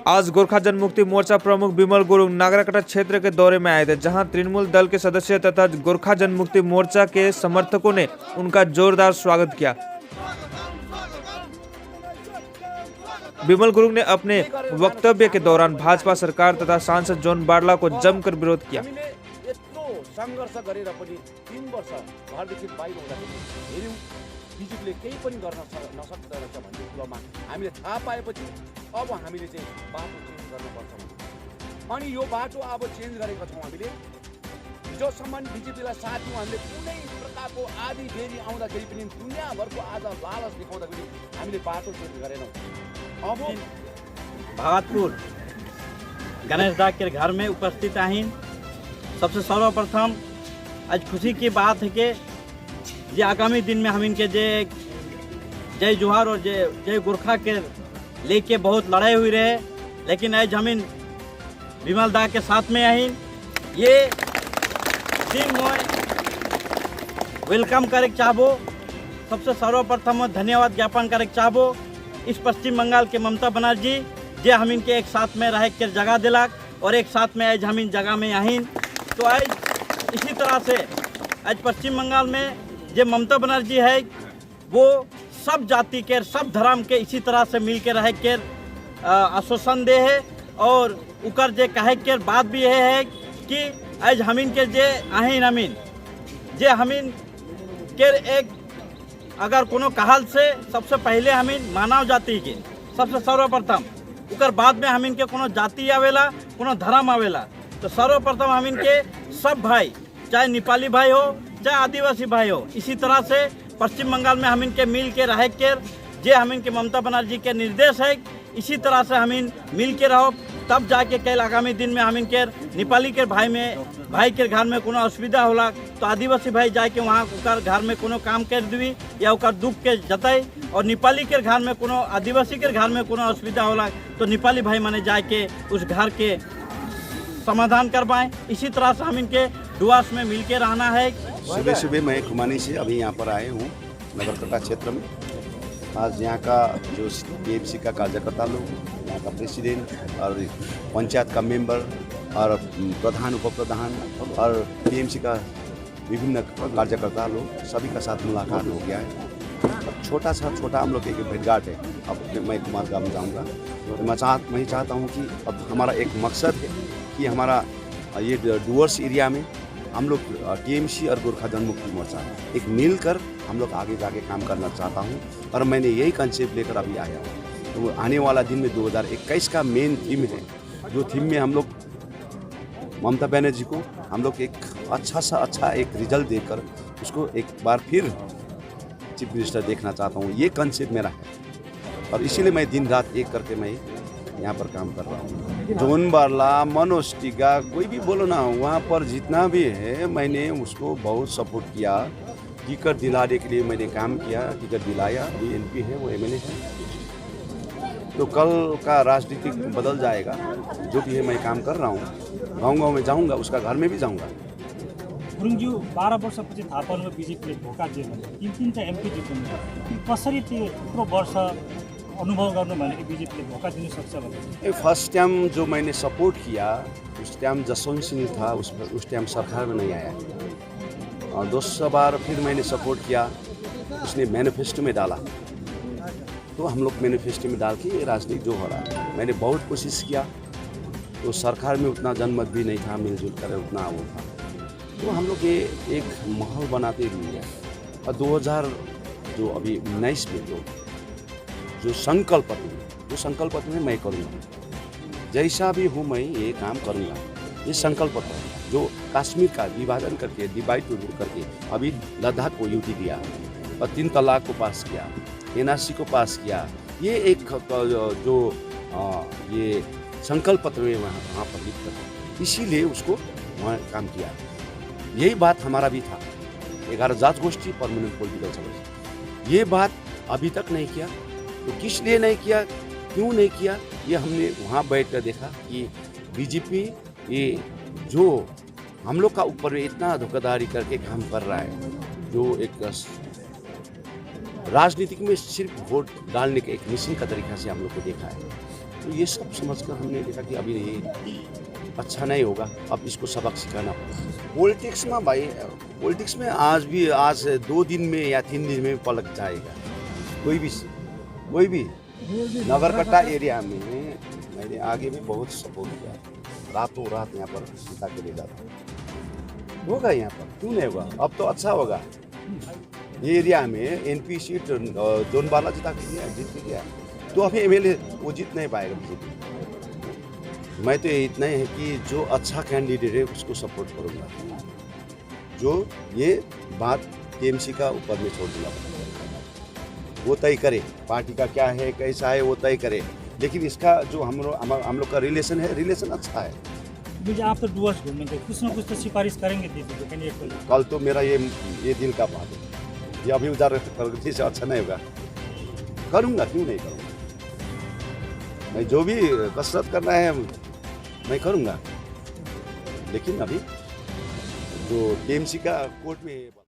आज गोरखा जनमुक्ति मोर्चा प्रमुख बिमल गुरुङ नागराकटा क्षेत्र के दौरे में आए थे, जहां तृणमूल दल के सदस्य तथा गोरखा जनमुक्ति मोर्चा के समर्थकों ने उनका जोरदार स्वागत किया। बिमल गुरुङ ने अपने वक्तव्य के दौरान भाजपा सरकार तथा सांसद जोन बार्ला को जमकर विरोध किया। संघर्ष गरेर पनि 3 वर्ष घरदेखि बाहिर हुँदाखेरि हेर्यौं बिजेपीले केही पनि गर्न नसक्दो रहेछ भन्ने कुरामा हामीले थाहा पाएपछि अब हामीले चाहिँ बाटो चेन्ज गर्नुपर्छ अनि यो बाटो अब चेन्ज गरेका छौं। हामीले हिजोसम्म बिजेपीलाई साथ दियौं, हामीले कुनै प्रकारको आधी फेरि आउँदाखेरि पनि दुनियाभरको आज लालच देखाउँदाखेरि हामीले बाटो चेन्ज गरेनौं। अब भगतपुर गणेश दा के घर में उपस्थित आहिन। सबसे सर्वप्रथम आज खुशी की बात है कि जे आगामी दिन में हम इनके जय जोहार और जय गोरखा के लेके बहुत लड़ाई हुई रहे, लेकिन आज हम इन विमल दा के साथ में आहिन। ये दिन मैं वेलकम करे चाहबो। सबसे सर्वप्रथम धन्यवाद ज्ञापन करे चाहबो इस पश्चिम बंगाल के ममता बनर्जी जे हम इनके एक साथ में रह के जगह दिलाक और एक साथ में आज हम इन जगह में आहिन। तो आज इसी तरह से आज पश्चिम बंगाल में जो ममता बनर्जी है वो सब जाति के सब धर्म के इसी तरह से मिल के रह के आश्वासन दे है और उकर जे कहे के बात भी है कि आज हमीन के जे आहिन हमीन जे हमीन के एक अगर कोनो कहल से सबसे पहले हमीन मानव जाति के सबसे सर्वप्रथम उकर बाद में हमीन के कोनो जाति आवेला कोनो धर्म आवेला। तो सर्वप्रथम हम इनके सब भाई चाहे नेपाली भाई हो चाहे आदिवासी भाई हो इसी तरह से पश्चिम बंगाल में हम इनके मिल के रह के जे हम इनके ममता बनर्जी के निर्देश है इसी तरह से हम इन मिल के रहो, तब जाके कल आगामी दिन में हम इनके नेपाली के भाई के घर में कोनो असुविधा होला तो आदिवासी भाई जाके वहाँ उकर घर में कोनो काम कर दी या उकर दुख के जताई और नेपाली के घर में कोनो आदिवासी के घर में कोनो असुविधा होला तो नेपाली भाई माने जाके उस घर के समाधान करवाएं। इसी तरह से हम इनके डुआस में मिल के रहना है। सुबह मैं खुमानी से अभी यहाँ पर आए हूँ नगरकटा क्षेत्र में। आज यहाँ का जो टीएमसी का कार्यकर्ता लोग, यहाँ का प्रेसिडेंट और पंचायत का मेंबर और प्रधान उप प्रधान और टीएमसी का विभिन्न कार्यकर्ता लोग सभी का साथ मुलाकात हो गया है। अब छोटा हम लोग एक भेंटघाट है। अब मैं कुमार गांव जाऊँगा तो मैं चाहता हूँ कि अब हमारा एक मकसद है कि हमारा ये डुअर्स एरिया में हम लोग टीएमसी और गोरखा जनमुक्ति मोर्चा एक मिलकर हम लोग आगे जाके काम करना चाहता हूँ और मैंने यही कंसेप्ट लेकर अभी आया हूँ। तो आने वाला दिन में 2021 का मेन थीम है, जो थीम में हम लोग ममता बनर्जी को हम लोग एक अच्छा एक रिजल्ट देकर उसको एक बार फिर चीफ मिनिस्टर देखना चाहता हूँ। ये कंसेप्ट मेरा है और इसीलिए मैं दिन रात एक करके मैं यहाँ पर काम कर रहा हूँ। जोन बार्ला, मनोज टिग्गा, कोई भी बोलो ना, वहाँ पर जितना भी है मैंने उसको बहुत सपोर्ट किया। टिकट दिलाने के लिए मैंने काम किया, टिकट दिलाया। अभी एमपी है, वो एमएलए है। तो कल का राजनीति बदल जाएगा। जो भी है मैं काम कर रहा हूँ, गाँव में जाऊँगा, उसका घर में भी जाऊँगा। गुरुङज्यू 12 वर्षपछि थाहा पाउनु बिजेपीले धोका दियो भने 3-3 एमपी जित्नु कसरी त्यत्रो वर्ष अनुभव गर्नु भने कि बिजेपीले धोका दिन सक्छ भने फर्स्ट टाइम जो मैंने सपोर्ट किया उस टाइम जसवंत सिंह था, उस टाइम सरकार में नहीं आया और दूसरा बार फिर मैंने सपोर्ट किया, उसने मैनिफेस्टो में डाला। तो हम लोग मैनिफेस्टो में डाल के राजनीति जो हो रहा है, मैंने बहुत कोशिश किया। तो सरकार में उतना जनमत भी नहीं था, मिलजुल कर उतना वो था। तो हम लोग ये एक माहौल बनाते हुए और 2019 में जो संकल्प में मैं करूँगा, जैसा भी हूँ मैं ये काम करूँगा। ये संकल्प है जो कश्मीर का विभाजन करके डिवाइड टू रूल करके अभी लद्दाख को यूटी दिया और 3 तलाक को पास किया, एनआरसी को पास किया। ये एक जो ये संकल्प पत्र में वहाँ पर लिख कर इसीलिए उसको वहाँ काम किया। यही बात हमारा भी था 11 जांच गोष्ठी परमानेंट पॉलिटिकल समिति। ये बात अभी तक नहीं किया। तो किस लिए नहीं किया, क्यों नहीं किया, ये हमने वहाँ बैठ कर देखा कि बीजेपी ये जो हम लोग का ऊपर इतना धोखाधड़ी करके काम कर रहा है, जो एक राजनीतिक में सिर्फ वोट डालने के एक मिशन का तरीका से हम लोग को देखा है। तो ये सब समझकर हमने देखा कि अभी ये अच्छा नहीं होगा, अब इसको सबक सिखाना पड़ेगा। पॉलिटिक्स में भाई, पॉलिटिक्स में आज 2 दिन में या 3 दिन में पलट जाएगा कोई भी। नगरकट्टा एरिया में मैंने आगे भी बहुत सपोर्ट किया, रातों रात यहाँ पर सीता के ले जाता होगा, यहाँ पर क्यों नहीं होगा? अब तो अच्छा होगा। ये एरिया में एनपी सीट जोन बाला जीत गया, तो अभी एमएलए वो जीत नहीं पाएगा बीजेपी। मैं तो इतना ही है कि जो अच्छा कैंडिडेट है उसको सपोर्ट करूँगा। जो ये बात टीएमसी का ऊपर में छोड़ दूंगा, वो तय करे पार्टी का क्या है कैसा है वो तय करे, लेकिन इसका जो हम लोग का रिलेशन अच्छा है। मुझे आप तो डुअर्स घूमेंगे, कुछ ना कुछ तो सिफारिश करेंगे दीदी को कैंडिडेट को। कल तो मेरा ये दिल का बात है, ये अभी उधार प्रगति से अच्छा नहीं होगा, करूँगा, क्यों नहीं करूँगा। मैं जो भी कसरत करना है मैं करूँगा, लेकिन अभी जो टीएमसी का कोर्ट में